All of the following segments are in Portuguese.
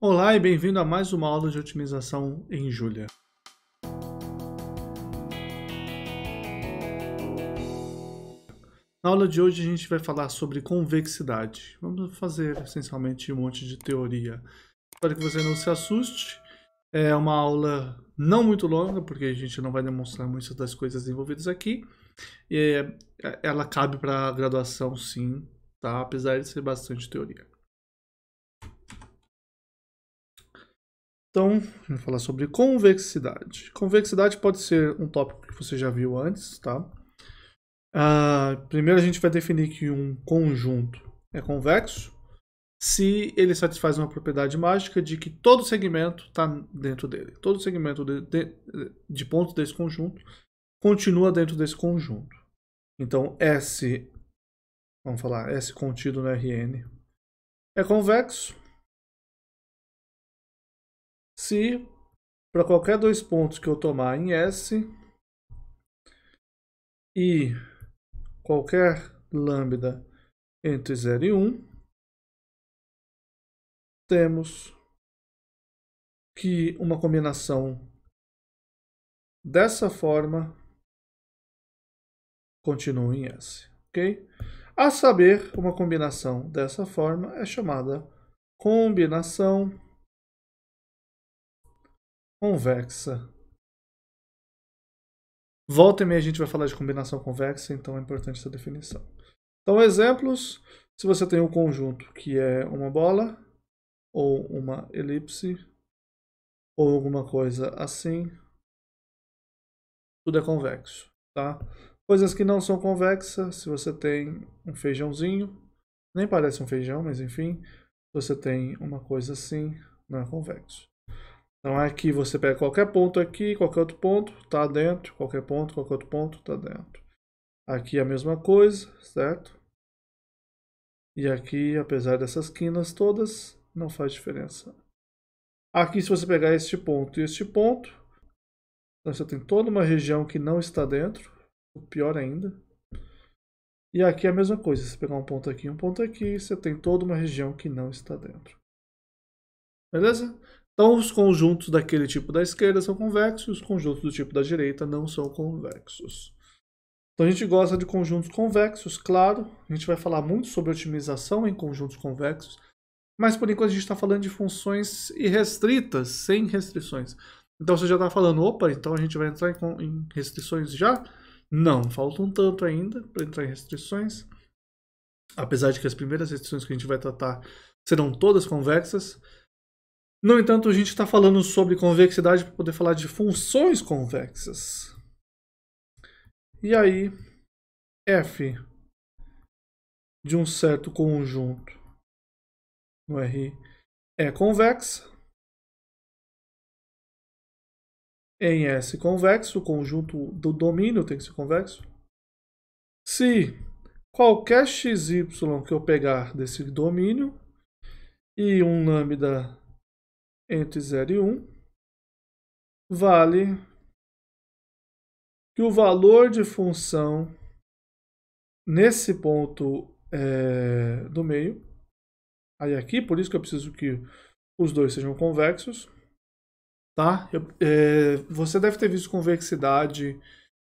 Olá e bem-vindo a mais uma aula de otimização em Julia. Na aula de hoje a gente vai falar sobre convexidade. Vamos fazer essencialmente um monte de teoria. Espero que você não se assuste. É uma aula não muito longa, porque a gente não vai demonstrar muitas das coisas envolvidas aqui. Ela cabe para a graduação sim, tá? Apesar de ser bastante teoria. Então, vamos falar sobre convexidade. Convexidade pode ser um tópico que você já viu antes, tá? Primeiro a gente vai definir que um conjunto é convexo se ele satisfaz uma propriedade mágica de que todo segmento está dentro dele. Todo segmento de pontos desse conjunto continua dentro desse conjunto. Então, S, vamos falar, S contido no Rn é convexo se para qualquer dois pontos que eu tomar em S e qualquer lambda entre 0 e 1, temos que uma combinação dessa forma continua em S, ok? A saber, uma combinação dessa forma é chamada combinação convexa. Volta e meia a gente vai falar de combinação convexa, então é importante essa definição. Então, exemplos, se você tem um conjunto que é uma bola, ou uma elipse, ou alguma coisa assim, tudo é convexo, tá? Coisas que não são convexas, se você tem um feijãozinho, nem parece um feijão, mas enfim, se você tem uma coisa assim, não é convexo. Então aqui você pega qualquer ponto aqui, qualquer outro ponto, tá dentro, qualquer ponto, qualquer outro ponto, tá dentro. Aqui a mesma coisa, certo? E aqui, apesar dessas quinas todas, não faz diferença. Aqui se você pegar este ponto e este ponto, então você tem toda uma região que não está dentro, pior ainda. E aqui é a mesma coisa, se pegar um ponto aqui e um ponto aqui, você tem toda uma região que não está dentro. Beleza? Então os conjuntos daquele tipo da esquerda são convexos, os conjuntos do tipo da direita não são convexos. Então a gente gosta de conjuntos convexos, claro, a gente vai falar muito sobre otimização em conjuntos convexos, mas por enquanto a gente está falando de funções irrestritas, sem restrições. Então você já está falando, opa, então a gente vai entrar em restrições já? Não, falta um tanto ainda para entrar em restrições. Apesar de que as primeiras restrições que a gente vai tratar serão todas convexas. No entanto, a gente está falando sobre convexidade para poder falar de funções convexas. E aí, f de um certo conjunto no R é convexa. Em S convexo, o conjunto do domínio tem que ser convexo. Se qualquer xy que eu pegar desse domínio e um lambda entre 0 e 1, vale que o valor de função nesse ponto do meio, aí aqui, por isso que eu preciso que os dois sejam convexos, tá? Você deve ter visto convexidade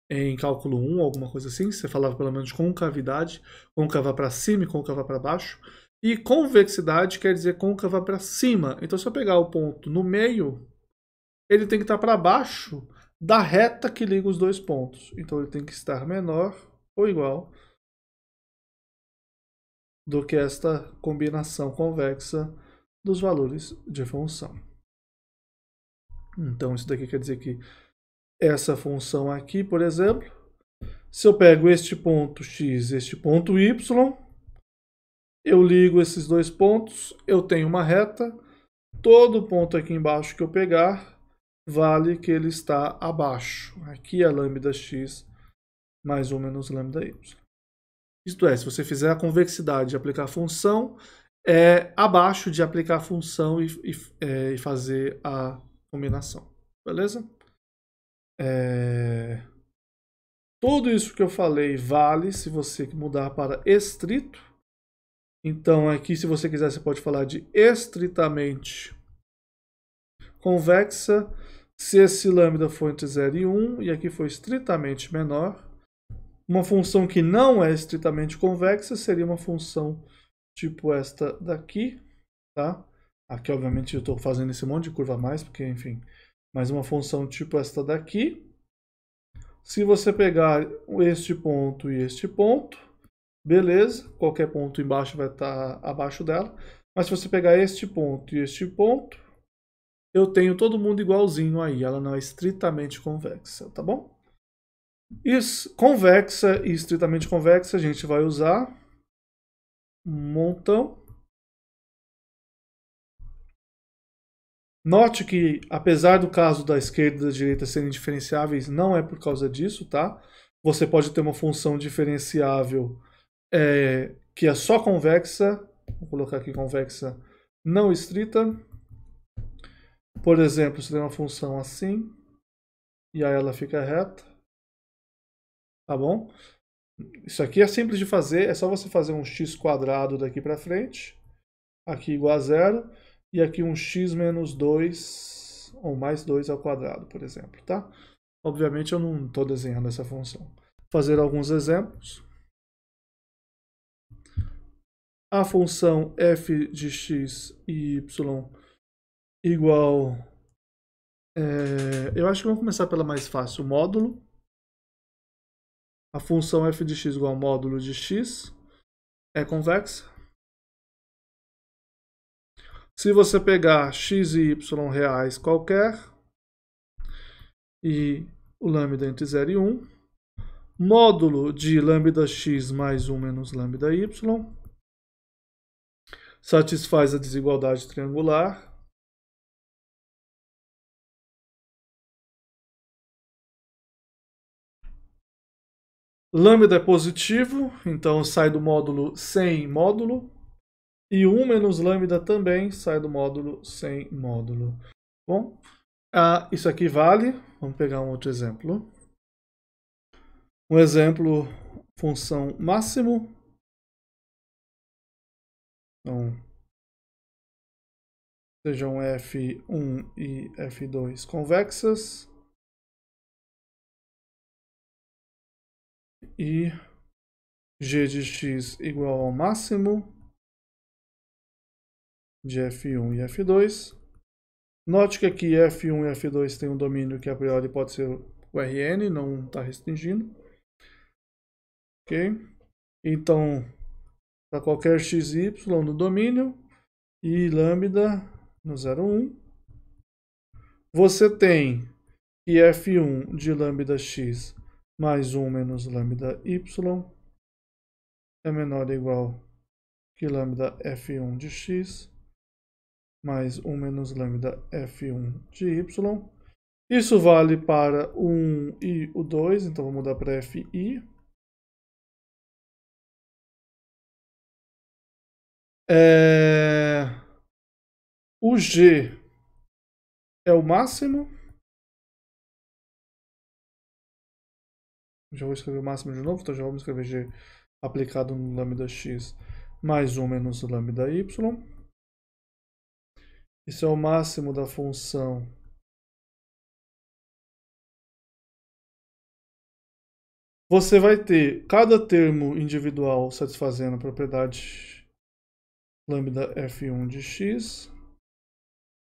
em cálculo 1, alguma coisa assim, você falava pelo menos de concavidade, côncava para cima e côncava para baixo, e convexidade quer dizer côncava para cima. Então se eu pegar o ponto no meio, ele tem que estar para baixo da reta que liga os dois pontos. Então ele tem que estar menor ou igual do que esta combinação convexa dos valores de função. Então isso daqui quer dizer que essa função aqui, por exemplo, se eu pego este ponto x e este ponto y, eu ligo esses dois pontos, eu tenho uma reta, todo ponto aqui embaixo que eu pegar, vale que ele está abaixo. Aqui é lambda x mais 1 menos lambda y. Isto é, se você fizer a convexidade de aplicar a função, é abaixo de aplicar a função e fazer a combinação. Beleza? Tudo isso que eu falei vale se você mudar para estrito. Então aqui, se você quiser, você pode falar de estritamente convexa se esse lambda for entre 0 e 1 e aqui for estritamente menor. Uma função que não é estritamente convexa seria uma função tipo esta daqui, tá? Aqui, obviamente, eu estou fazendo esse monte de curva a mais, porque, enfim, mas uma função tipo esta daqui. Se você pegar este ponto e este ponto, beleza, qualquer ponto embaixo vai estar abaixo dela. Mas se você pegar este ponto e este ponto, eu tenho todo mundo igualzinho aí, ela não é estritamente convexa, tá bom? Convexa e estritamente convexa a gente vai usar um montão. Note que, apesar do caso da esquerda e da direita serem diferenciáveis, não é por causa disso, tá? Você pode ter uma função diferenciável que é só convexa. Vou colocar aqui convexa não estrita. Por exemplo, você tem uma função assim, e aí ela fica reta. Tá bom? Isso aqui é simples de fazer, é só você fazer um x quadrado daqui para frente, aqui igual a zero, e aqui um x menos 2, ou mais 2 ao quadrado, por exemplo, tá? Obviamente eu não estou desenhando essa função. Vou fazer alguns exemplos. A função f de x e y igual... eu acho que vamos começar pela mais fácil, módulo. A função f de x igual ao módulo de x é convexa. Se você pegar x e y reais qualquer, e o lambda entre 0 e 1, módulo de lambda x mais 1 menos lambda y, satisfaz a desigualdade triangular. Lambda é positivo, então sai do módulo sem módulo. E 1 menos lambda também sai do módulo sem módulo. Bom, isso aqui vale. Vamos pegar um outro exemplo. Um exemplo, função máximo. Então, sejam f1 e f2 convexas. E g de x igual ao máximo de f1 e f2. Note que aqui f1 e f2 tem um domínio que a priori pode ser o Rn, não está restringindo. Ok? Então, para qualquer x e y no domínio e lambda no 0, 1, você tem que f1 de lambda x mais 1 menos lambda y é menor ou igual que lambda f1 de x mais 1 menos lambda f1 de y. Isso vale para o 1 e o 2, então vou mudar para fi. O g é o máximo. Já vou escrever o máximo de novo, então já vamos escrever g aplicado no lambda x mais 1 menos lambda y. Isso é o máximo da função você vai ter cada termo individual satisfazendo a propriedade lambda f1 de x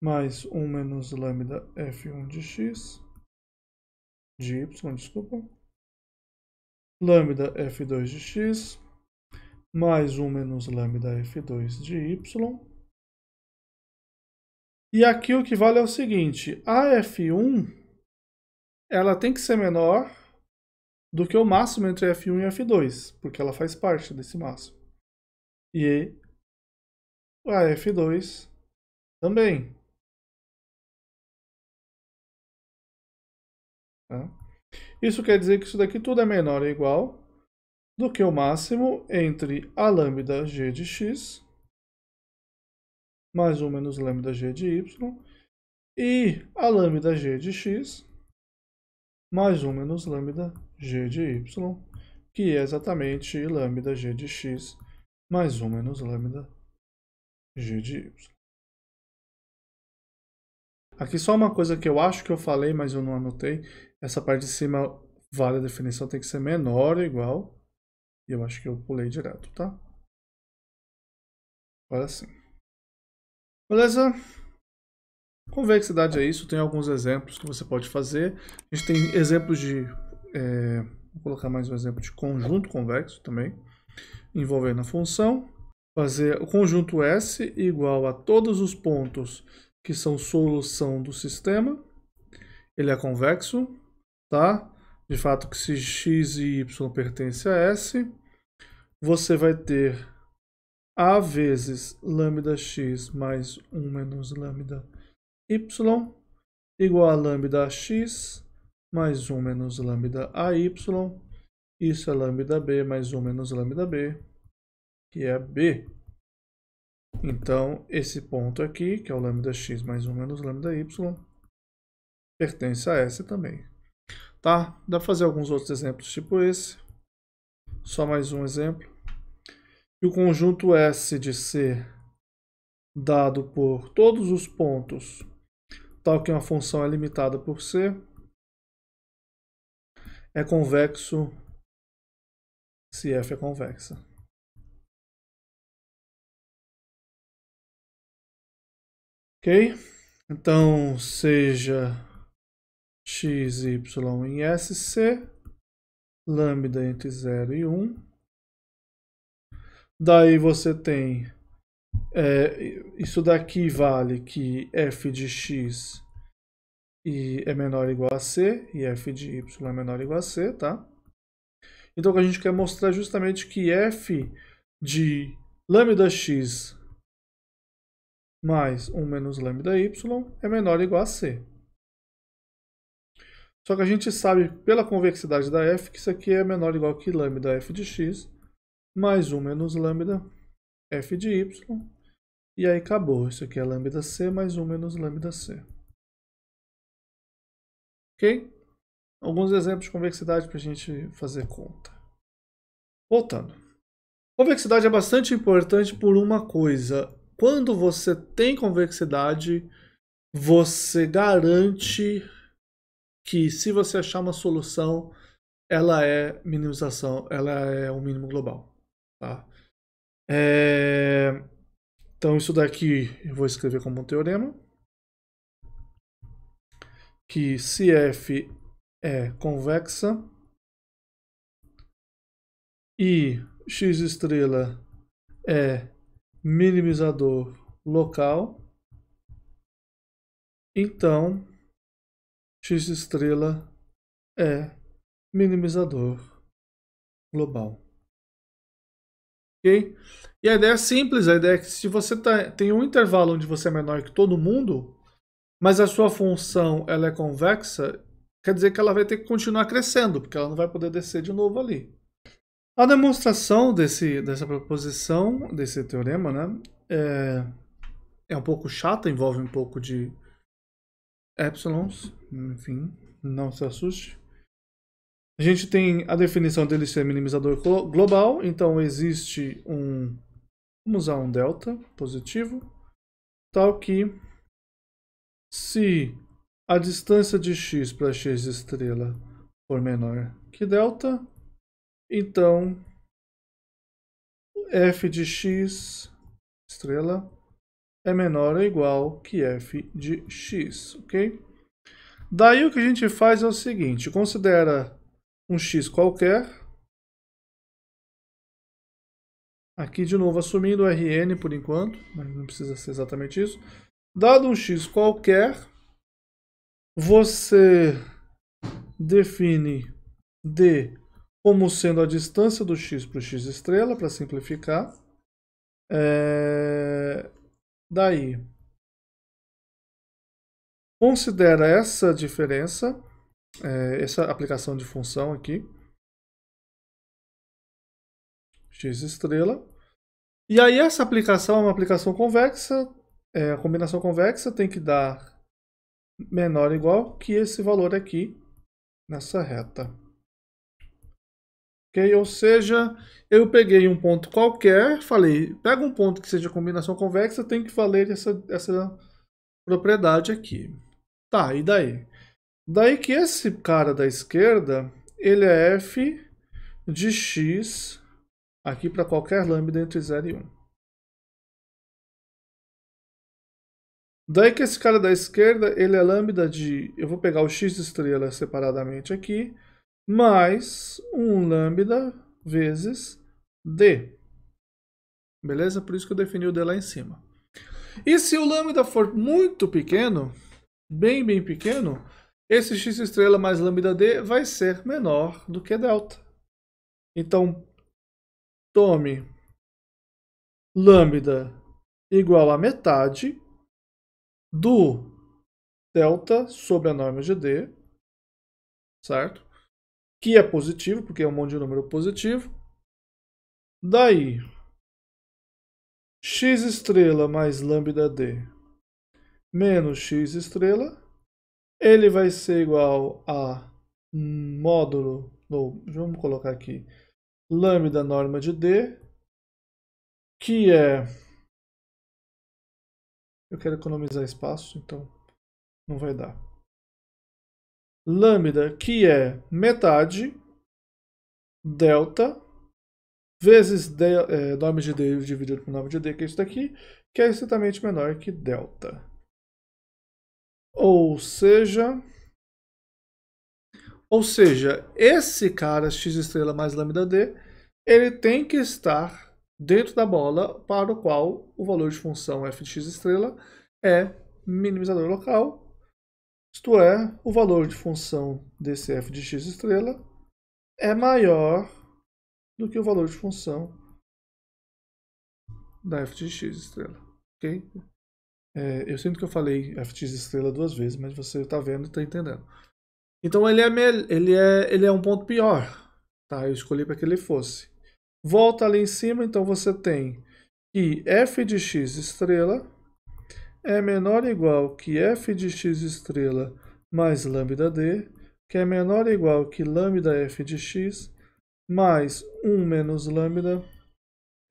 mais 1 menos lambda f1 de x de y, desculpa, lambda f2 de x mais 1 menos lambda f2 de y. E aqui o que vale é o seguinte, a f1 ela tem que ser menor do que o máximo entre f1 e f2, porque ela faz parte desse máximo. E a f2 também. Tá? Isso quer dizer que isso daqui tudo é menor ou igual do que o máximo entre a lambda g de x mais 1 menos lambda g de y e a lambda g de x mais 1 menos lambda g de y, que é exatamente lambda g de x mais 1 menos lambda g de y. Aqui só uma coisa que eu acho que eu falei, mas eu não anotei. Essa parte de cima vale a definição, tem que ser menor ou igual. E eu acho que eu pulei direto, tá? Agora sim. Beleza? Convexidade é isso, tem alguns exemplos que você pode fazer. A gente tem exemplos de... vou colocar mais um exemplo de conjunto convexo também, envolvendo a função. Fazer o conjunto S igual a todos os pontos que são solução do sistema. Ele é convexo, tá? De fato que se x e y pertencem a S, você vai ter A vezes lambda x mais 1 menos lambda y igual a lambda x mais 1 menos lambda AY. Isso é lambda b mais 1 menos lambda b, que é b. Então, esse ponto aqui, que é o lambda x mais 1 menos lambda y, pertence a S também. Tá? Dá para fazer alguns outros exemplos tipo esse. Só mais um exemplo. E o conjunto S de C dado por todos os pontos, tal que uma função é limitada por C, é convexo se F é convexa. Ok? Então, seja x, y em SC, lambda entre 0 e 1. Daí você tem, isso daqui vale que f de x é menor ou igual a c, e f de y é menor ou igual a c, tá? Então o que a gente quer mostrar é justamente que f de lambda x mais 1 menos lambda y é menor ou igual a c. Só que a gente sabe pela convexidade da f que isso aqui é menor ou igual que lambda f de x mais 1 menos lambda f de y. E aí acabou. Isso aqui é lambda c mais 1 menos lambda c. Ok? Alguns exemplos de convexidade para a gente fazer conta. Voltando. Convexidade é bastante importante por uma coisa. Quando você tem convexidade, você garante que se você achar uma solução, ela é minimização, ela é o mínimo global. Tá? Então isso daqui eu vou escrever como um teorema. Que se F é convexa e x estrela é minimizador local, então x estrela é minimizador global. Ok? E a ideia é simples, a ideia é que se você tem um intervalo onde você é menor que todo mundo, mas a sua função ela é convexa, quer dizer que ela vai ter que continuar crescendo, porque ela não vai poder descer de novo ali. A demonstração dessa proposição, desse teorema, né, é um pouco chata, envolve um pouco de épsilons, enfim, não se assuste. A gente tem a definição dele ser minimizador global, então existe vamos usar um delta positivo, tal que se a distância de x para x estrela for menor que delta, então f de x estrela é menor ou igual que f de x, ok? Daí o que a gente faz é o seguinte, considera um x qualquer, aqui de novo assumindo Rn por enquanto, mas não precisa ser exatamente isso. Dado um x qualquer, você define d como sendo a distância do x para o x estrela, para simplificar. Daí, considera essa diferença, essa aplicação de função aqui, x estrela. E aí essa aplicação é uma aplicação convexa, a combinação convexa tem que dar menor ou igual que esse valor aqui nessa reta. Okay? Ou seja, eu peguei um ponto qualquer, falei, pega um ponto que seja combinação convexa, tem que valer essa propriedade aqui. Tá, e daí? Daí que esse cara da esquerda, ele é f de x aqui para qualquer lambda entre 0 e 1. Daí que esse cara da esquerda, ele é lambda de... Eu vou pegar o x estrela separadamente aqui, mais um lambda vezes d. Beleza? Por isso que eu defini o d lá em cima. E se o lambda for muito pequeno, bem pequeno, esse x estrela mais lambda d vai ser menor do que delta. Então, tome lambda igual a metade do delta sobre a norma de d, certo? Que é positivo, porque é um monte de número positivo. Daí, x estrela mais lambda d menos x estrela, ele vai ser igual a módulo, vamos colocar aqui, lambda norma de d, que é... Eu quero economizar espaço, então não vai dar. Lambda, que é metade delta vezes norma de d dividido por norma de d, que é isso daqui, que é estritamente menor que delta. Ou seja, esse cara x estrela mais lambda d, ele tem que estar dentro da bola para o qual o valor de função f de x estrela é minimizador local, isto é, o valor de função desse f de x estrela é maior do que o valor de função da f de x estrela, ok? Eu sinto que eu falei f de x estrela 2 vezes, mas você está vendo e está entendendo. Então ele é um ponto pior, tá? Eu escolhi para que ele fosse. Volta ali em cima, então você tem que f de x estrela é menor ou igual que f de x estrela mais lambda d, que é menor ou igual que lambda f de x mais 1 menos lambda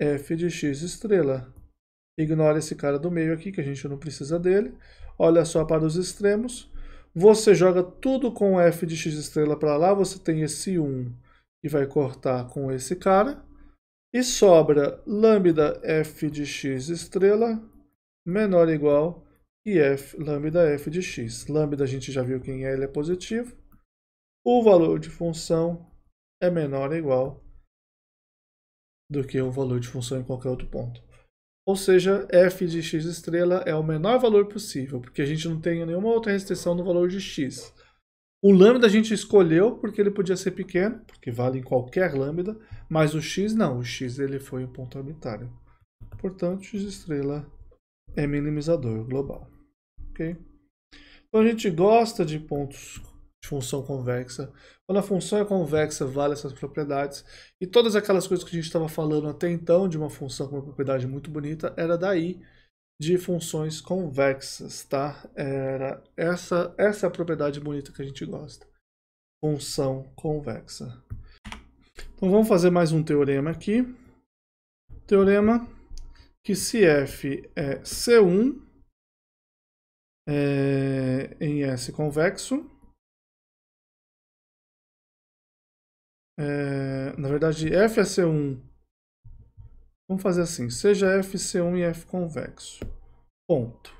f de x estrela. Ignora esse cara do meio aqui, que a gente não precisa dele. Olha só para os extremos. Você joga tudo com f de x estrela para lá, você tem esse 1 que vai cortar com esse cara. E sobra lambda f de x estrela menor ou igual que lambda f de x. Lambda a gente já viu quem é, ele é positivo. O valor de função é menor ou igual do que o valor de função em qualquer outro ponto. Ou seja, f de x estrela é o menor valor possível, porque a gente não tem nenhuma outra restrição no valor de x. O lambda a gente escolheu porque ele podia ser pequeno, porque vale em qualquer lambda, mas o x não, o x ele foi um ponto arbitrário. Portanto, x estrela é minimizador global. Okay? Então a gente gosta de pontos de função convexa. Quando a função é convexa, vale essas propriedades. E todas aquelas coisas que a gente estava falando até então de uma função com uma propriedade muito bonita, era daí de funções convexas, tá? Era essa a propriedade bonita que a gente gosta. Função convexa. Então vamos fazer mais um teorema aqui. Teorema que se f é C1 em S convexo, na verdade f é C1, vamos fazer assim, seja f C1 e f convexo, ponto.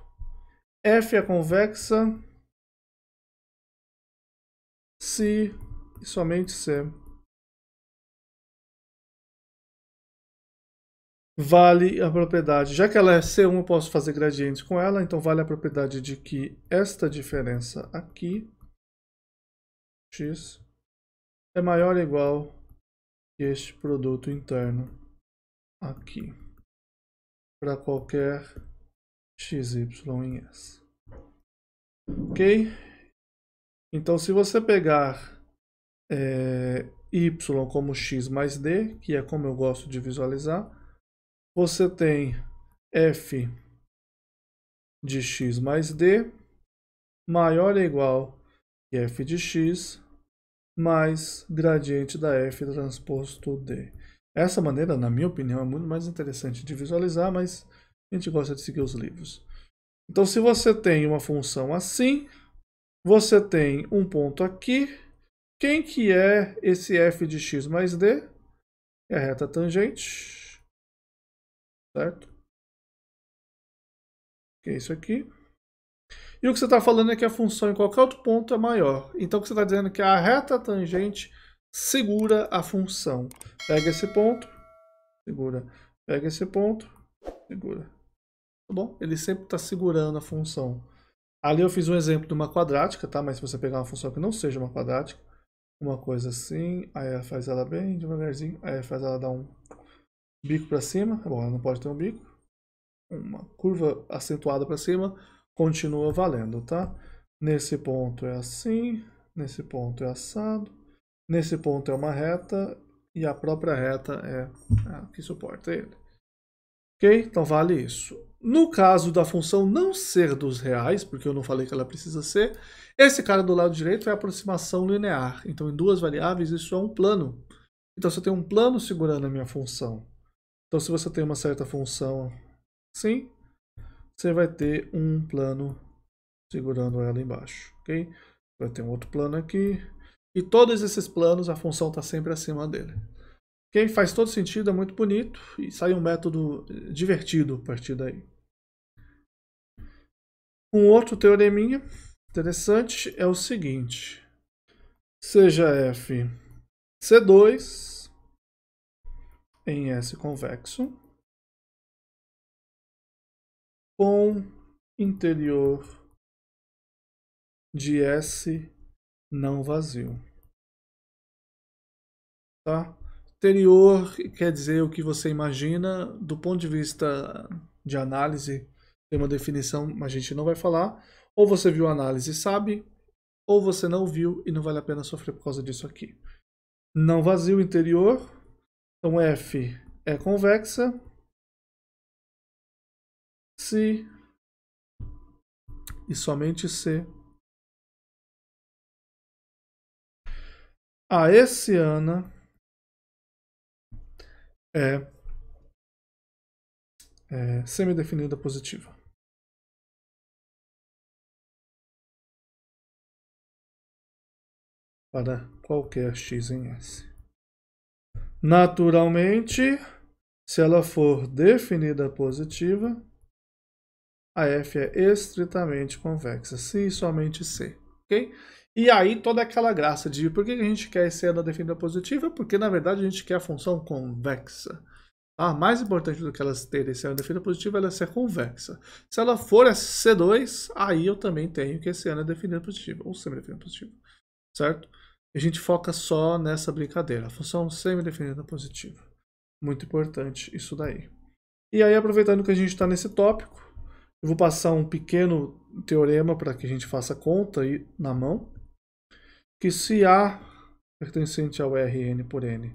F é convexa se e somente se vale a propriedade, já que ela é C1 eu posso fazer gradientes com ela, então vale a propriedade de que esta diferença aqui, x, é maior ou igual que este produto interno aqui, para qualquer x, y em S. Ok? Então, se você pegar y como x mais d, que é como eu gosto de visualizar, você tem f de x mais d maior ou igual que f de x mais gradiente da f transposto d. Essa maneira, na minha opinião, é muito mais interessante de visualizar, mas a gente gosta de seguir os livros. Então, se você tem uma função assim, Você tem um ponto aqui. Quem que é esse f de x mais d? É a reta tangente, certo? Que é isso aqui. E o que você está falando é que a função em qualquer outro ponto é maior. Então o que você está dizendo é que a reta tangente segura a função. Pega esse ponto, segura. Pega esse ponto, segura. Tá bom? Ele sempre está segurando a função. Ali eu fiz um exemplo de uma quadrática, tá? Mas se você pegar uma função que não seja uma quadrática, uma coisa assim, aí faz ela bem devagarzinho, aí faz ela dar um bico para cima. Bom, ela não pode ter um bico. Uma curva acentuada para cima, continua valendo, tá? Nesse ponto é assim, nesse ponto é assado, nesse ponto é uma reta e a própria reta é a que suporta ele. Ok? Então vale isso. No caso da função não ser dos reais, porque eu não falei que ela precisa ser, esse cara do lado direito é a aproximação linear. Então em duas variáveis isso é um plano. Então você tem um plano segurando a minha função. Então se você tem uma certa função assim, você vai ter um plano segurando ela embaixo, ok? Vai ter um outro plano aqui. E todos esses planos, a função está sempre acima dele. Ok? Faz todo sentido, é muito bonito. E sai um método divertido a partir daí. Um outro teoreminha interessante é o seguinte. Seja f C2 em S convexo com interior de S não vazio. Tá? Interior quer dizer o que você imagina. Do ponto de vista de análise, tem uma definição, mas a gente não vai falar. Ou você viu a análise e sabe, ou você não viu e não vale a pena sofrer por causa disso aqui. Não vazio interior. Então F é convexa se e somente se a hessiana é semidefinida positiva. Para qualquer x em S. Naturalmente, se ela for definida positiva, a F é estritamente convexa, se e somente se, ok? E aí toda aquela graça de por que a gente quer ser na definida positiva? Porque na verdade a gente quer a função convexa. Mais importante do que ela ter ser na definida positiva, ela é ser convexa. Se ela for C2, aí eu também tenho que ser na definida positiva, ou semi-definida positiva, certo? A gente foca só nessa brincadeira, a função semi-definida positiva. Muito importante isso daí. E aí, aproveitando que a gente está nesse tópico, eu vou passar um pequeno teorema para que a gente faça conta aí na mão, que se A pertencente ao Rn por N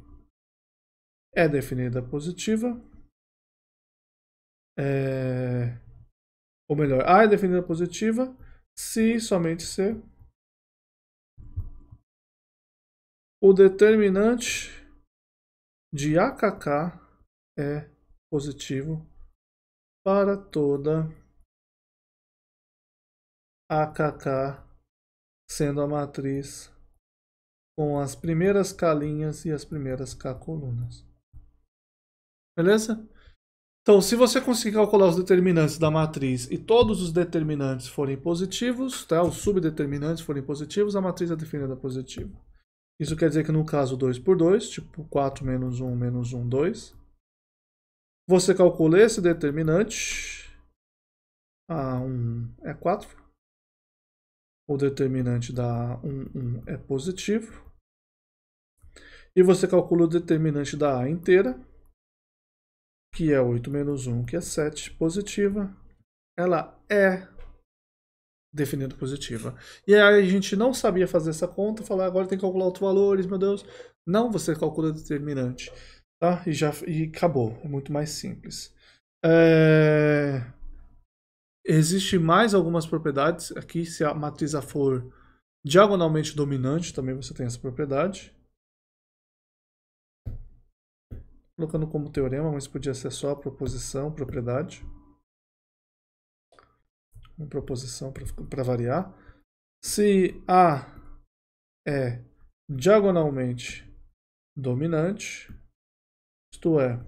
é definida positiva, ou melhor, A é definida positiva se somente se o determinante de AKK é positivo para toda AKK sendo a matriz com as primeiras K linhas e as primeiras K colunas. Beleza? Então, se você conseguir calcular os determinantes da matriz e todos os determinantes forem positivos, tá? Os subdeterminantes forem positivos, a matriz é definida positiva. Isso quer dizer que no caso 2 por 2, tipo 4 menos 1 menos 1, 2, você calcula esse determinante, A1 é 4, o determinante da A1 é positivo, e você calcula o determinante da A inteira, que é 8 menos 1, que é 7, positiva, ela é definida positiva. E aí a gente não sabia fazer essa conta, falar agora tem que calcular outros valores, meu Deus. Não, você calcula o determinante. Tá? E acabou. É muito mais simples. Existe mais algumas propriedades aqui. Se a matriz A for diagonalmente dominante, também você tem essa propriedade. Colocando como teorema, mas podia ser só proposição, propriedade. Uma proposição para variar. Se A é diagonalmente dominante, isto é,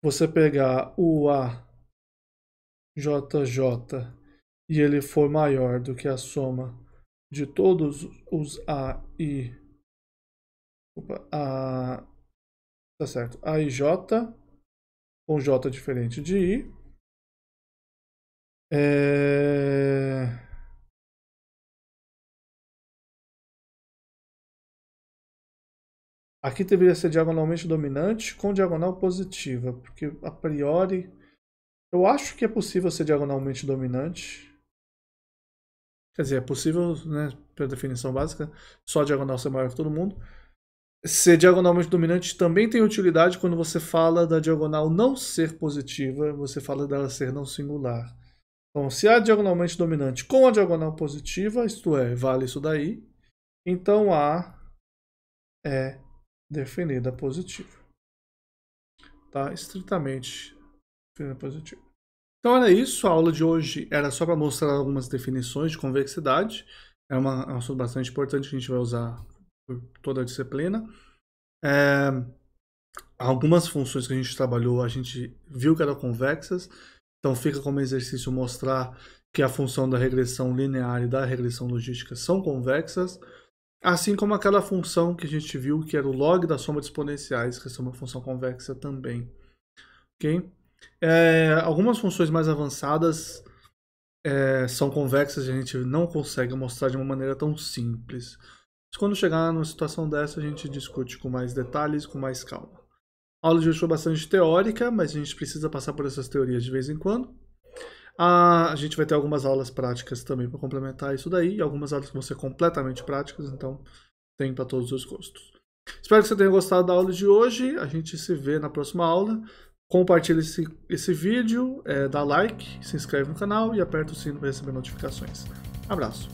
você pegar o AJJ e ele for maior do que a soma de todos os A e tá certo, A e J, com J diferente de I, aqui deveria ser diagonalmente dominante com diagonal positiva, porque a priori eu acho que é possível ser diagonalmente dominante. Quer dizer, é possível, né, pela definição básica, só a diagonal ser maior que todo mundo. Ser diagonalmente dominante também tem utilidade quando você fala da diagonal não ser positiva, você fala dela ser não singular. Então, se A é diagonalmente dominante com a diagonal positiva, isto é, vale isso daí, então A é definida positiva. Tá? Estritamente definida positiva. Então era isso, a aula de hoje era só para mostrar algumas definições de convexidade. É um assunto bastante importante que a gente vai usar por toda a disciplina. Algumas funções que a gente trabalhou, a gente viu que eram convexas, então fica como exercício mostrar que a função da regressão linear e da regressão logística são convexas, assim como aquela função que a gente viu que era o log da soma de exponenciais, que é uma função convexa também. Ok? Algumas funções mais avançadas são convexas e a gente não consegue mostrar de uma maneira tão simples. Mas quando chegar numa situação dessa, a gente discute com mais detalhes, com mais calma. A aula de hoje foi bastante teórica, mas a gente precisa passar por essas teorias de vez em quando. A gente vai ter algumas aulas práticas também para complementar isso daí, e algumas aulas que vão ser completamente práticas, então tem para todos os gostos. Espero que você tenha gostado da aula de hoje, a gente se vê na próxima aula. Compartilhe esse vídeo, dá like, se inscreve no canal e aperta o sino para receber notificações. Abraço!